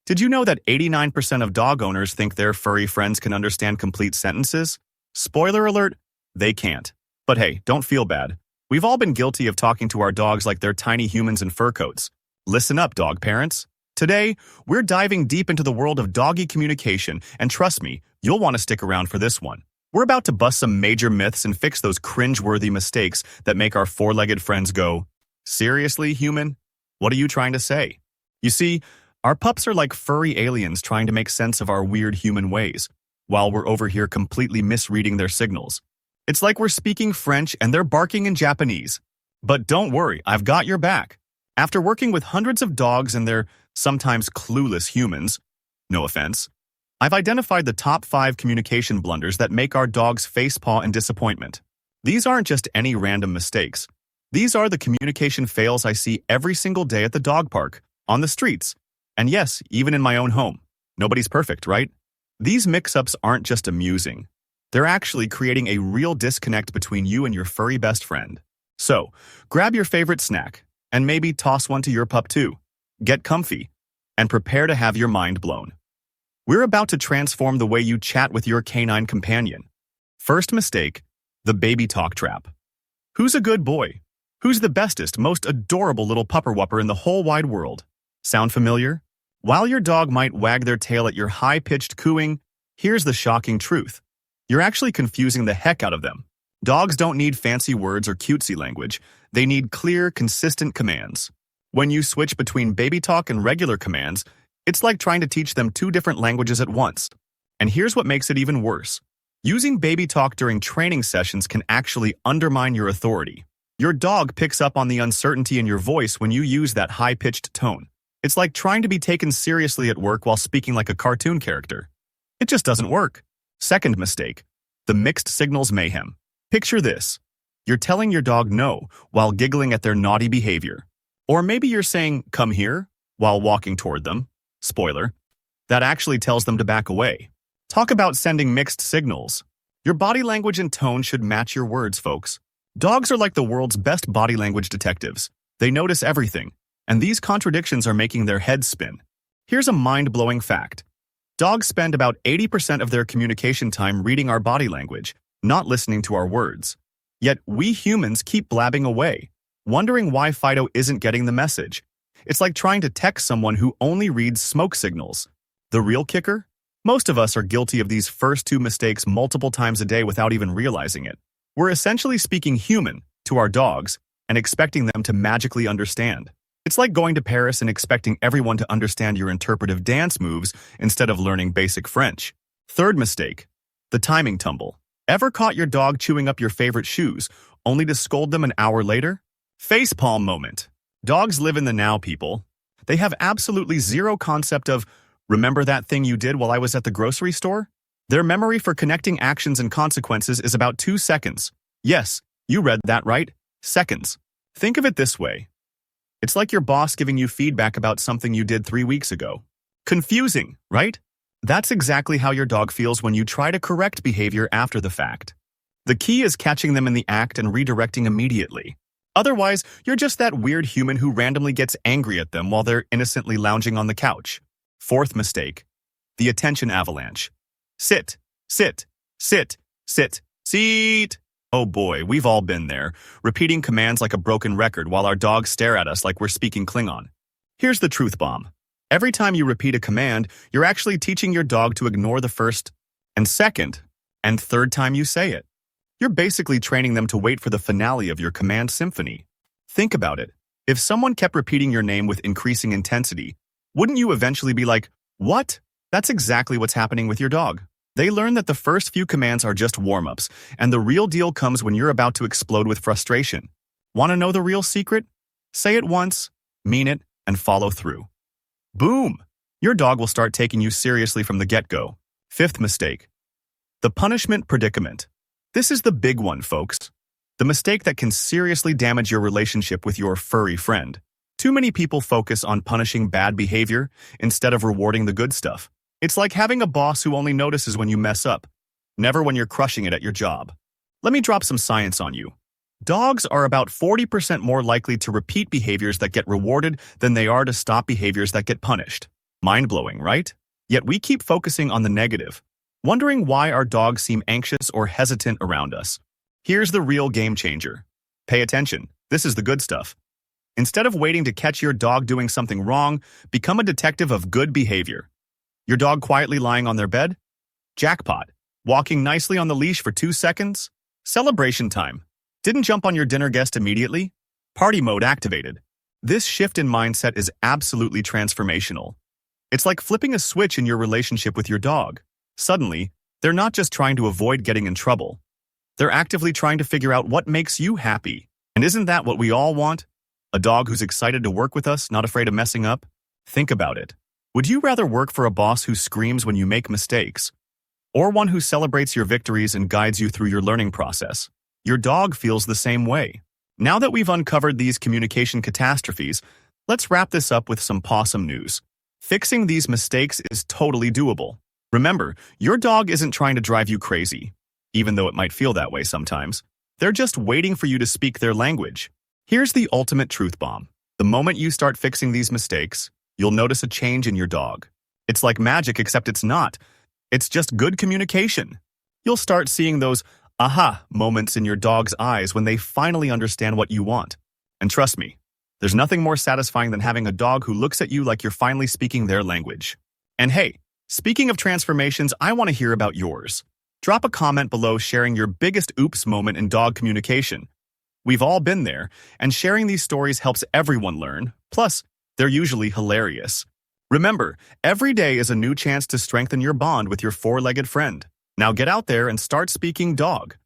Did you know that 89% of dog owners think their furry friends can understand complete sentences? Spoiler alert, they can't. But hey, don't feel bad. We've all been guilty of talking to our dogs like they're tiny humans in fur coats. Listen up, dog parents. Today, we're diving deep into the world of doggy communication, and trust me, you'll want to stick around for this one. We're about to bust some major myths and fix those cringe-worthy mistakes that make our four-legged friends go, "Seriously, human? What are you trying to say?" You see, our pups are like furry aliens trying to make sense of our weird human ways, while we're over here completely misreading their signals. It's like we're speaking French and they're barking in Japanese. But don't worry, I've got your back. After working with hundreds of dogs and their sometimes clueless humans, no offense, I've identified the top 5 communication blunders that make our dogs facepaw in disappointment. These aren't just any random mistakes. These are the communication fails I see every single day at the dog park, on the streets, and yes, even in my own home. Nobody's perfect, right? These mix-ups aren't just amusing. They're actually creating a real disconnect between you and your furry best friend. So, grab your favorite snack, and maybe toss one to your pup too. Get comfy, and prepare to have your mind blown. We're about to transform the way you chat with your canine companion. First mistake, the baby talk trap. Who's a good boy? Who's the bestest, most adorable little pupper-wupper in the whole wide world? Sound familiar? While your dog might wag their tail at your high-pitched cooing, here's the shocking truth. You're actually confusing the heck out of them. Dogs don't need fancy words or cutesy language. They need clear, consistent commands. When you switch between baby talk and regular commands, it's like trying to teach them 2 different languages at once. And here's what makes it even worse. Using baby talk during training sessions can actually undermine your authority. Your dog picks up on the uncertainty in your voice when you use that high-pitched tone. It's like trying to be taken seriously at work while speaking like a cartoon character. It just doesn't work. Second mistake, the mixed signals mayhem. Picture this. You're telling your dog no while giggling at their naughty behavior. Or maybe you're saying, "Come here," while walking toward them. Spoiler, that actually tells them to back away. Talk about sending mixed signals. Your body language and tone should match your words, folks. Dogs are like the world's best body language detectives. They notice everything, and these contradictions are making their heads spin. Here's a mind-blowing fact. Dogs spend about 80% of their communication time reading our body language, not listening to our words. Yet we humans keep blabbing away, wondering why Fido isn't getting the message. It's like trying to text someone who only reads smoke signals. The real kicker? Most of us are guilty of these first 2 mistakes multiple times a day without even realizing it. We're essentially speaking human to our dogs and expecting them to magically understand. It's like going to Paris and expecting everyone to understand your interpretive dance moves instead of learning basic French. Third mistake, the timing tumble. Ever caught your dog chewing up your favorite shoes, only to scold them an hour later? Facepalm moment. Dogs live in the now, people. They have absolutely zero concept of, "Remember that thing you did while I was at the grocery store?" Their memory for connecting actions and consequences is about 2 seconds. Yes, you read that right. Seconds. Think of it this way. It's like your boss giving you feedback about something you did 3 weeks ago. Confusing, right? That's exactly how your dog feels when you try to correct behavior after the fact. The key is catching them in the act and redirecting immediately. Otherwise, you're just that weird human who randomly gets angry at them while they're innocently lounging on the couch. Fourth mistake, the attention avalanche. Sit, sit, sit, sit, seat. Oh boy, we've all been there, repeating commands like a broken record while our dogs stare at us like we're speaking Klingon. Here's the truth bomb. Every time you repeat a command, you're actually teaching your dog to ignore the first and second and third time you say it. You're basically training them to wait for the finale of your command symphony. Think about it. If someone kept repeating your name with increasing intensity, wouldn't you eventually be like, "What?" That's exactly what's happening with your dog. They learn that the first few commands are just warm-ups, and the real deal comes when you're about to explode with frustration. Want to know the real secret? Say it once, mean it, and follow through. Boom! Your dog will start taking you seriously from the get-go. Fifth mistake, the punishment predicament. This is the big one, folks. The mistake that can seriously damage your relationship with your furry friend. Too many people focus on punishing bad behavior instead of rewarding the good stuff. It's like having a boss who only notices when you mess up, never when you're crushing it at your job. Let me drop some science on you. Dogs are about 40% more likely to repeat behaviors that get rewarded than they are to stop behaviors that get punished. Mind-blowing, right? Yet we keep focusing on the negative, wondering why our dogs seem anxious or hesitant around us. Here's the real game changer. Pay attention. This is the good stuff. Instead of waiting to catch your dog doing something wrong, become a detective of good behavior. Your dog quietly lying on their bed? Jackpot. Walking nicely on the leash for 2 seconds? Celebration time. Didn't jump on your dinner guest immediately? Party mode activated. This shift in mindset is absolutely transformational. It's like flipping a switch in your relationship with your dog. Suddenly, they're not just trying to avoid getting in trouble. They're actively trying to figure out what makes you happy. And isn't that what we all want? A dog who's excited to work with us, not afraid of messing up? Think about it. Would you rather work for a boss who screams when you make mistakes, or one who celebrates your victories and guides you through your learning process? Your dog feels the same way. Now that we've uncovered these communication catastrophes, let's wrap this up with some pawsome news. Fixing these mistakes is totally doable. Remember, your dog isn't trying to drive you crazy, even though it might feel that way sometimes. They're just waiting for you to speak their language. Here's the ultimate truth bomb. The moment you start fixing these mistakes, you'll notice a change in your dog. It's like magic, except it's not. It's just good communication. You'll start seeing those aha moments in your dog's eyes when they finally understand what you want. And trust me, there's nothing more satisfying than having a dog who looks at you like you're finally speaking their language. And hey, speaking of transformations, I want to hear about yours. Drop a comment below sharing your biggest oops moment in dog communication. We've all been there, and sharing these stories helps everyone learn. Plus, they're usually hilarious. Remember, every day is a new chance to strengthen your bond with your four-legged friend. Now get out there and start speaking dog.